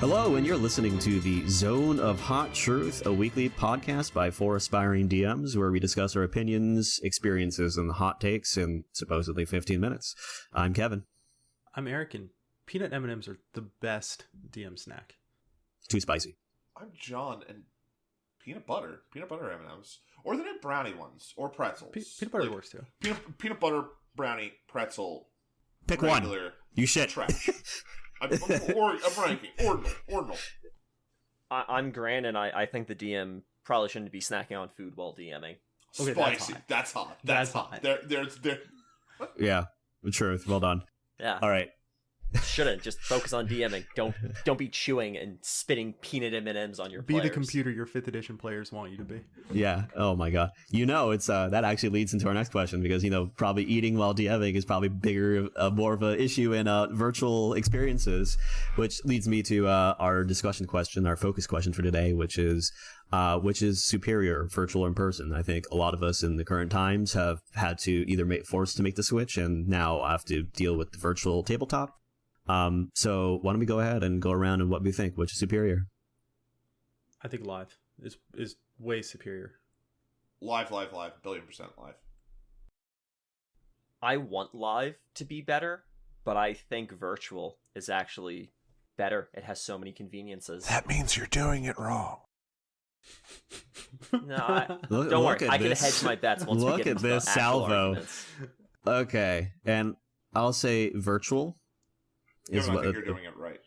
Hello, and you're listening to the Zone of Hot Truth, a weekly podcast by 4 aspiring DMs where we discuss our opinions, experiences, and hot takes in supposedly 15 minutes. I'm Kevin. I'm Eric, and peanut M&Ms are the best DM snack. Too spicy. I'm John, and peanut butter M&Ms, or the new brownie ones, or pretzels. Peanut butter works too. Peanut butter, brownie, pretzel. Pick one. You shit. Trash. I'm ranking. Ordinal. I'm Grant, and I think the DM probably shouldn't be snacking on food while DMing. Okay, spicy. That's hot. That's hot. There's. Yeah, the truth. Well done. Yeah. All right. Shouldn't just focus on DMing. Don't be chewing and spitting peanut M&Ms on your players. Be the computer your 5th edition players want you to be. Yeah. Oh my god. It's that actually leads into our next question because probably eating while DMing is probably more of an issue in virtual experiences, which leads me to our discussion question, our focus question for today, which is superior, virtual or in person. I think a lot of us in the current times have had to either forced to make the switch and now have to deal with the virtual tabletop. So why don't we go ahead and go around and what we think, which is superior? I think live is way superior. Live, 1,000,000,000% live. I want live to be better, but I think virtual is actually better. It has so many conveniences. That means you're doing it wrong. No, don't worry. I can hedge my bets once we get into the actual arguments. Okay, and I'll say virtual. I think you're doing it right.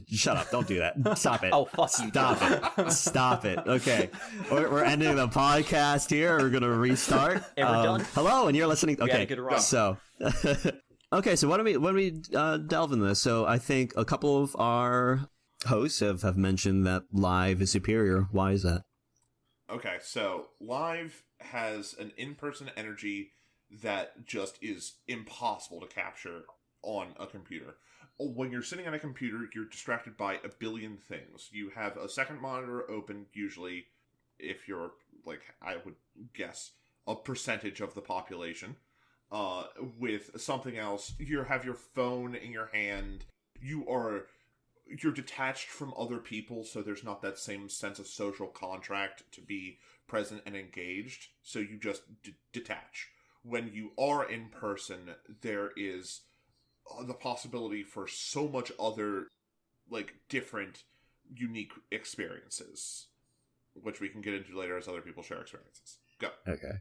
Shut up. Don't do that. Stop it. Oh, fuck you. Stop it. Okay. We're ending the podcast here. We're going to restart. And we're done. Hello, and you're listening. Okay. So, okay. So why don't we delve into this? So I think a couple of our hosts have mentioned that live is superior. Why is that? Okay. So live has an in-person energy that just is impossible to capture on a computer. When you're sitting on a computer, you're distracted by a billion things. You have a second monitor open, usually, if you're, I would guess, a percentage of the population. With something else, you have your phone in your hand. You're detached from other people, so there's not that same sense of social contract to be present and engaged, so you just detach. When you are in person, there is the possibility for so much other, different, unique experiences, which we can get into later as other people share experiences. Go. Okay.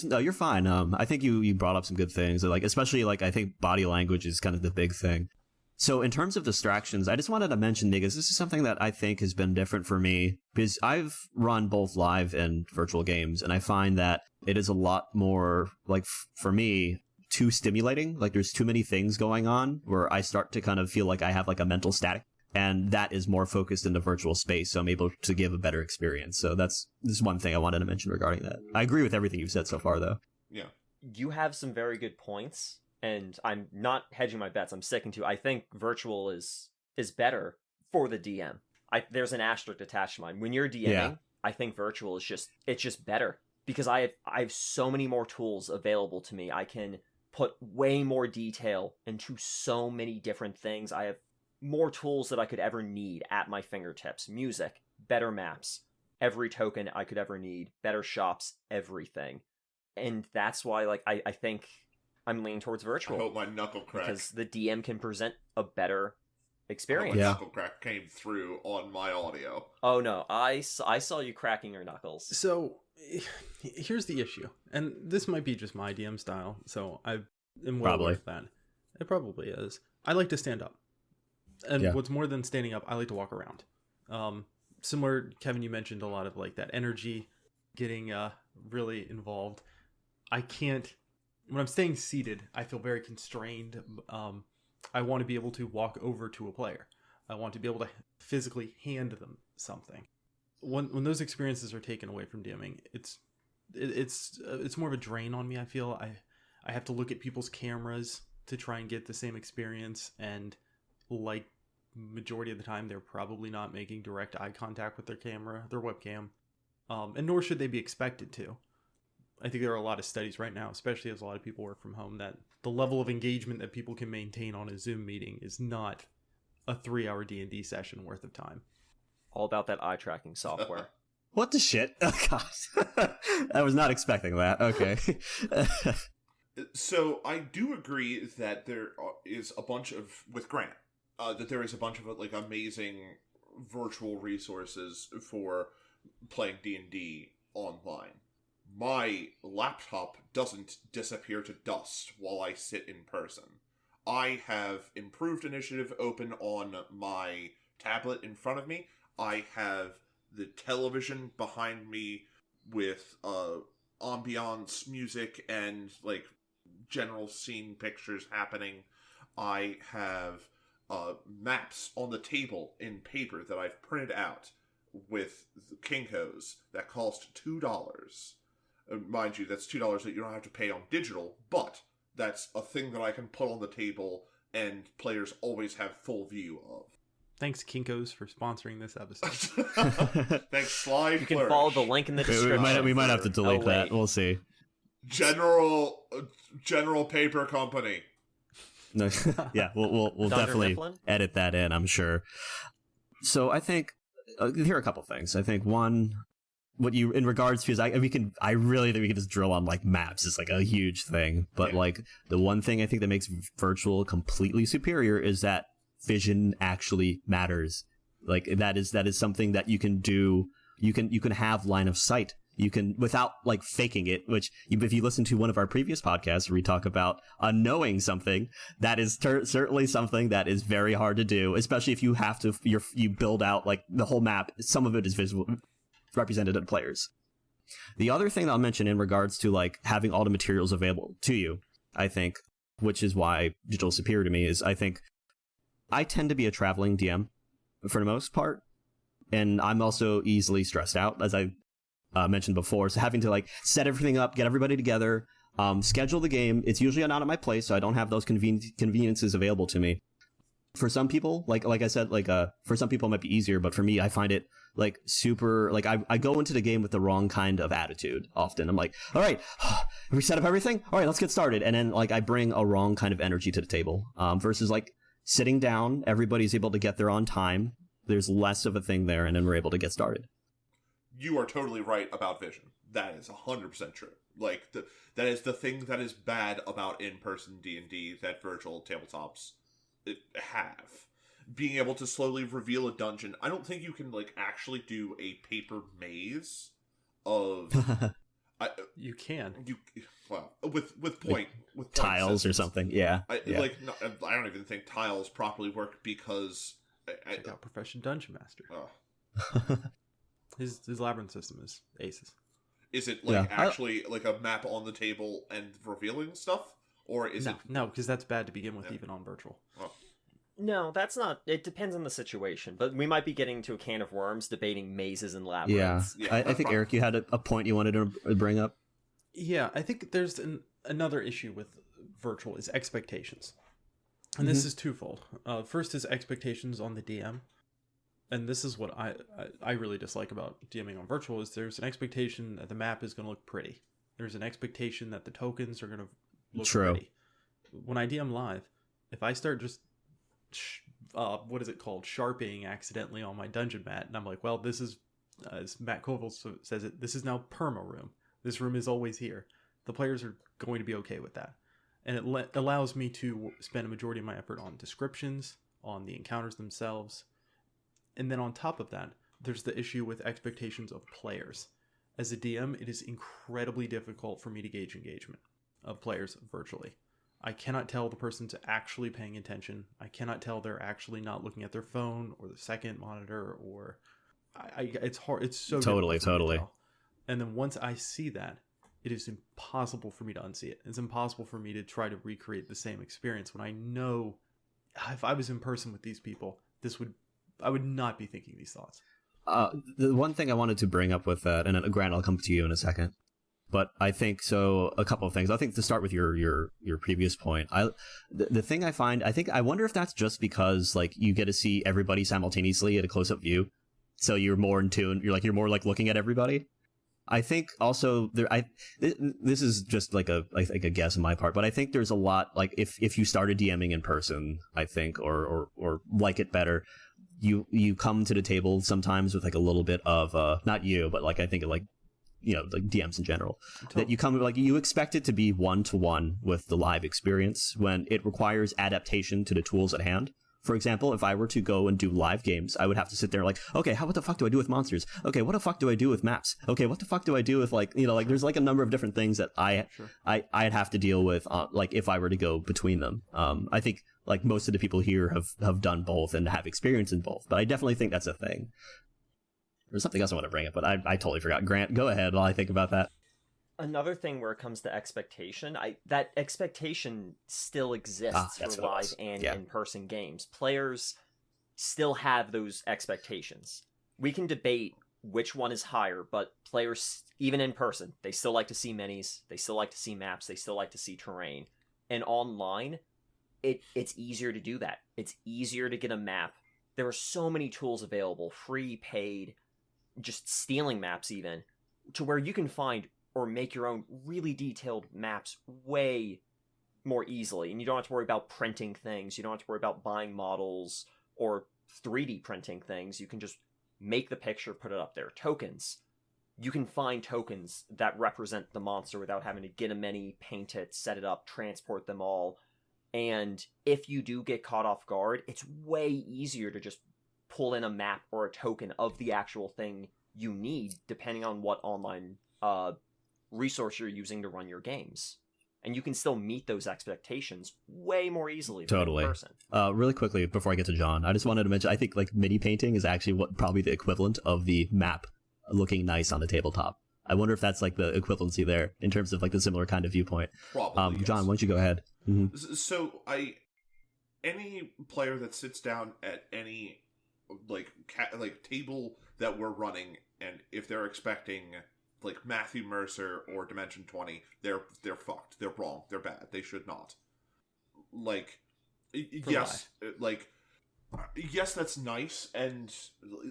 No, you're fine. I think you brought up some good things, especially, I think body language is kind of the big thing. So in terms of distractions, I just wanted to mention, because this is something that I think has been different for me, because I've run both live and virtual games, and I find that it is a lot more, for me, too stimulating. There's too many things going on where I start to kind of feel like I have a mental static, and that is more focused in the virtual space, so I'm able to give a better experience. So this is one thing I wanted to mention regarding that. I agree with everything you've said so far, though. Yeah. You have some very good points, and I'm not hedging my bets. I'm sticking to I think virtual is better for the DM. There's an asterisk attached to mine. When you're DMing, I think virtual is just better because I have so many more tools available to me. I can put way more detail into so many different things. I have more tools that I could ever need at my fingertips. Music, better maps, every token I could ever need, better shops, everything. And that's why, I think I'm leaning towards virtual. I hope my knuckle crack. Because the DM can present a better experience. My knuckle crack came through on my audio. Oh no, I saw you cracking your knuckles. So here's the issue, and this might be just my DM style, so I am well aware of that. It probably is. I like to stand up, and what's more than standing up, I like to walk around. Similar, Kevin, you mentioned a lot of that energy getting really involved. I can't, when I'm staying seated, I feel very constrained. I want to be able to walk over to a player. I want to be able to physically hand them something. When those experiences are taken away from DMing, it's more of a drain on me. I feel I have to look at people's cameras to try and get the same experience, and majority of the time they're probably not making direct eye contact with their webcam, and nor should they be expected to. I think there are a lot of studies right now, especially as a lot of people work from home, that the level of engagement that people can maintain on a Zoom meeting is not a 3-hour D&D session worth of time. All about that eye tracking software. What the shit? Oh, God. I was not expecting that. Okay. So I do agree that there is a bunch of, with Grant, that there is a bunch of like amazing virtual resources for playing D&D online. My laptop doesn't disappear to dust while I sit in person. I have improved initiative open on my tablet in front of me. I have the television behind me with ambiance music and like general scene pictures happening. I have maps on the table in paper that I've printed out with Kinko's that cost $2. Mind you, that's $2 that you don't have to pay on digital, but that's a thing that I can put on the table and players always have full view of. Thanks, Kinko's, for sponsoring this episode. Thanks, Slide. You can follow the link in the description. We might have to delete that. We'll see. General Paper Company. No, yeah, we'll definitely edit that in, I'm sure. So I think here are a couple things. I think one, what you in regards to is I really think we can just drill on like maps. It's like a huge thing, but like the one thing I think that makes virtual completely superior is that vision actually matters. Like that is something that you can do. You can have line of sight. You can, without like faking it, which if you listen to one of our previous podcasts where we talk about unknowing something, that is certainly something that is very hard to do, especially if you have to, you build out like the whole map. Some of it is visual, represented in players. The other thing that I'll mention in regards to like having all the materials available to you, I think, which is why digital is superior to me, is I think I tend to be a traveling DM for the most part. And I'm also easily stressed out, as I mentioned before, so having to like set everything up, get everybody together, schedule the game. It's usually not at my place, so I don't have those conveniences available to me. For some people, like I said, like for some people it might be easier, but for me, I find it like super, like I go into the game with the wrong kind of attitude often. I'm like, all right, we set up everything, all right, let's get started, and then like I bring a wrong kind of energy to the table, versus like sitting down, everybody's able to get there on time, there's less of a thing there, and then we're able to get started. You are totally right about vision. That is 100% true. Like that is the thing that is bad about in-person D&D that virtual tabletops have. Being able to slowly reveal a dungeon. I don't think you can like actually do a paper maze of. You can. With point tiles systems. Or something. Yeah. I don't even think tiles properly work because. Check out Profession Dungeon Master. Oh. His labyrinth system is aces. Is it like actually like a map on the table and revealing stuff, or is it? No, because that's bad to begin with, even on virtual. Oh. No, that's not. It depends on the situation, but we might be getting to a can of worms debating mazes and labyrinths. Yeah, I think Eric, you had a point you wanted to bring up. Yeah, I think there's another issue with virtual is expectations, and this is twofold. First is expectations on the DM. And this is what I really dislike about DMing on virtual is there's an expectation that the map is going to look pretty. There's an expectation that the tokens are going to look pretty. When I DM live, if I start just, what is it called? Sharping accidentally on my dungeon mat. And I'm like, well, this is, as Matt Koval says it, this is now perma room. This room is always here. The players are going to be okay with that. And it allows me to spend a majority of my effort on descriptions, on the encounters themselves. And then on top of that, there's the issue with expectations of players. As a DM, it is incredibly difficult for me to gauge engagement of players virtually. I cannot tell the person's actually paying attention. I cannot tell they're actually not looking at their phone or the second monitor, or it's hard. It's so totally. And then once I see that, it is impossible for me to unsee it. It's impossible for me to try to recreate the same experience when I know if I was in person with these people, I would not be thinking these thoughts. The one thing I wanted to bring up with that, and Grant, I'll come to you in a second, but I think so. A couple of things. I think to start with your previous point, the thing I wonder if that's just because like you get to see everybody simultaneously at a close up view, so you're more in tune. You're more like looking at everybody. I think also this is just like a guess on my part, but I think there's a lot, like if you started DMing in person, I think, or like it better, you come to the table sometimes with like a little bit of not you, but like I think like, you know, like DMs in general, that you come like you expect it to be 1-to-1 with the live experience when it requires adaptation to the tools at hand. For example, if I were to go and do live games, I would have to sit there like, okay, what the fuck do I do with monsters? Okay, what the fuck do I do with maps? Okay, what the fuck do I do with, like, you know, like there's like a number of different things that I'd have to deal with, like if I were to go between them. I think like most of the people here have done both and have experience in both, but I definitely think that's a thing. There's something else I want to bring up, but I totally forgot. Grant, go ahead while I think about that. Another thing where it comes to expectation, that expectation still exists for live and in-person games. Players still have those expectations. We can debate which one is higher, but players, even in person, they still like to see minis, they still like to see maps, they still like to see terrain. And online, it's easier to do that. It's easier to get a map. There are so many tools available, free, paid, just stealing maps even, to where you can find or make your own really detailed maps way more easily. And you don't have to worry about printing things. You don't have to worry about buying models or 3D printing things. You can just make the picture, put it up there. Tokens. You can find tokens that represent the monster without having to get a mini, paint it, set it up, transport them all. And if you do get caught off guard, it's way easier to just pull in a map or a token of the actual thing you need, depending on what online resource you're using to run your games. And you can still meet those expectations way more easily than in person. Really quickly, before I get to John, I just wanted to mention, I think like mini painting is actually probably the equivalent of the map looking nice on the tabletop. I wonder if that's like the equivalency there in terms of like the similar kind of viewpoint. Probably, yes. John, why don't you go ahead? Mm-hmm. So any player that sits down at any like table that we're running, and if they're expecting like Matthew Mercer or Dimension 20, they're fucked. They're wrong. They're bad. They should not. Like, yes, like, yes, that's nice, and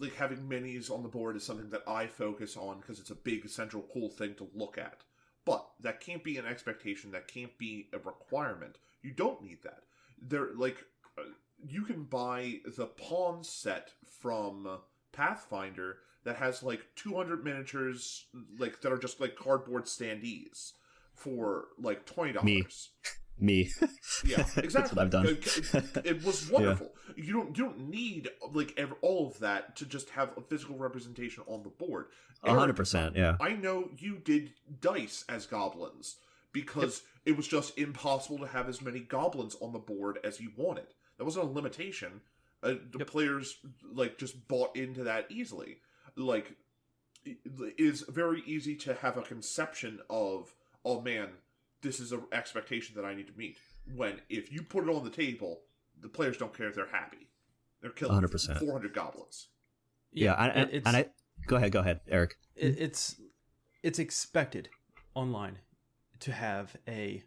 like having minis on the board is something that I focus on because it's a big, central, cool thing to look at. But that can't be an expectation. That can't be a requirement. You don't need that. They're like, you can buy the pawn set from Pathfinder that has like 200 miniatures, like that are just like cardboard standees for like $20. Me. Yeah, exactly. That's what I've done. It was wonderful. Yeah. You don't need like all of that to just have a physical representation on the board. 100%. Yeah. I know you did dice as goblins because it was just impossible to have as many goblins on the board as you wanted. That wasn't a limitation. The players like just bought into that easily. Like, it is very easy to have a conception of, oh man, this is an expectation that I need to meet. When if you put it on the table, the players don't care if they're happy. They're killing 100%. 400 goblins. Yeah, go ahead, Eric. It's expected online to have a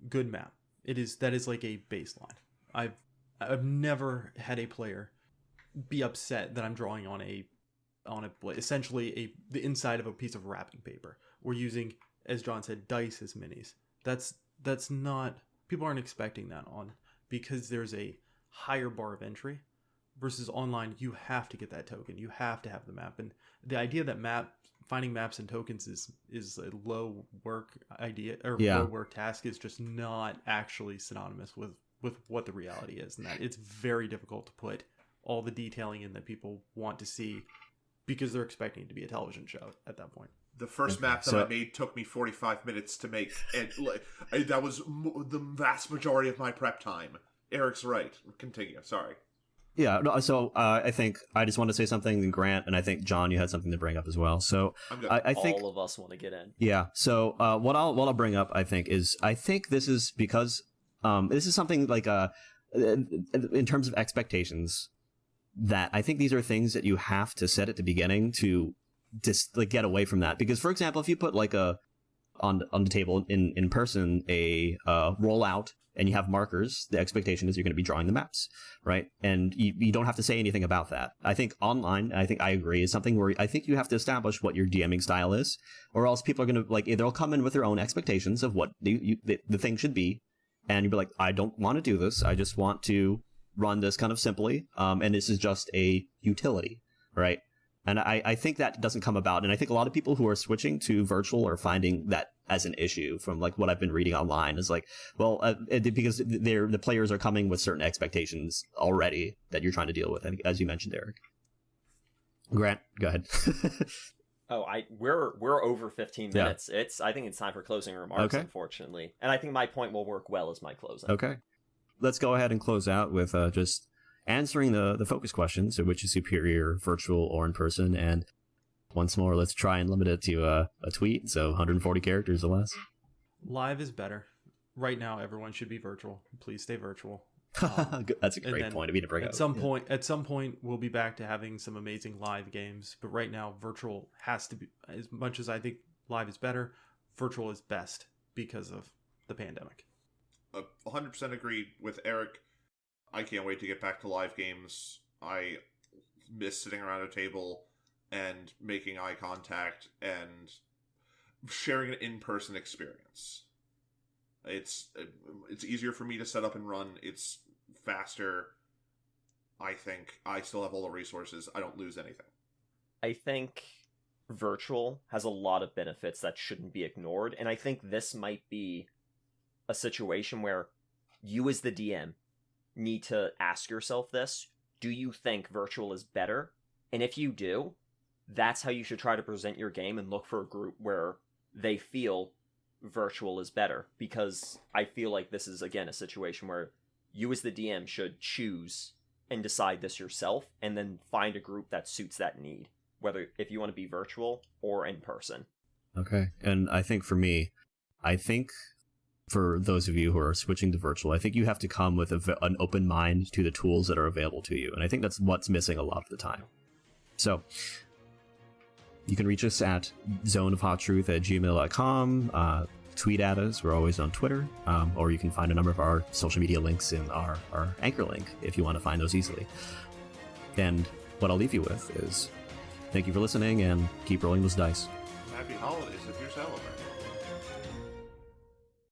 good map. That is like a baseline. I've never had a player be upset that I'm drawing on essentially the inside of a piece of wrapping paper. We're using, as John said, dice as minis. That's not, people aren't expecting that on, because there's a higher bar of entry versus online. You have to get that token. You have to have the map. And the idea that finding maps and tokens is a low work idea or low work task is just not actually synonymous with what the reality is, and that it's very difficult to put all the detailing in that people want to see because they're expecting it to be a television show at that point. The first map that I made took me 45 minutes to make, and that was the vast majority of my prep time. Eric's right. Continue. Sorry. Yeah, no, so I think I just want to say something, Grant, and I think, John, you had something to bring up as well. So I think all of us want to get in. Yeah, so what I'll bring up, I think this is because this is something like in terms of expectations, that I think these are things that you have to set at the beginning to just like get away from that. Because, for example, if you put like on the table in person a rollout and you have markers, the expectation is you're going to be drawing the maps, right? And you don't have to say anything about that. I think online, I think I agree, is something where I think you have to establish what your DMing style is, or else people are going to, like, they'll come in with their own expectations of what the thing should be, and you'll be like, I don't want to do this. I just want to run this kind of simply, and this is just a utility, right? And I think that doesn't come about. And I think a lot of people who are switching to virtual are finding that as an issue from like what I've been reading online is like, well, because the players are coming with certain expectations already that you're trying to deal with. And as you mentioned, Eric. Grant, go ahead. We're over 15 minutes. Yeah. I think it's time for closing remarks, unfortunately. And I think my point will work well as my closing. Okay. Let's go ahead and close out with just answering the focus questions, so which is superior, virtual or in person. And once more, let's try and limit it to a tweet, so 140 characters or less. Live is better. Right now, everyone should be virtual. Please stay virtual. That's a great point of me to bring up. At some point, we'll be back to having some amazing live games. But right now, virtual has to be, as much as I think live is better, virtual is best because of the pandemic. 100% agree with Eric. I can't wait to get back to live games. I miss sitting around a table and making eye contact and sharing an in-person experience. It's easier for me to set up and run. It's faster. I think I still have all the resources. I don't lose anything. I think virtual has a lot of benefits that shouldn't be ignored, and I think this might be a situation where you as the DM need to ask yourself this. Do you think virtual is better? And if you do, that's how you should try to present your game and look for a group where they feel virtual is better. Because I feel like this is, again, a situation where you as the DM should choose and decide this yourself and then find a group that suits that need, whether if you want to be virtual or in person. Okay. And I think for me, for those of you who are switching to virtual, I think you have to come with an open mind to the tools that are available to you. And I think that's what's missing a lot of the time. So you can reach us at zoneofhottruth@gmail.com. Tweet at us. We're always on Twitter. Or you can find a number of our social media links in our anchor link if you want to find those easily. And what I'll leave you with is thank you for listening and keep rolling those dice. Happy holidays if you're celebrating.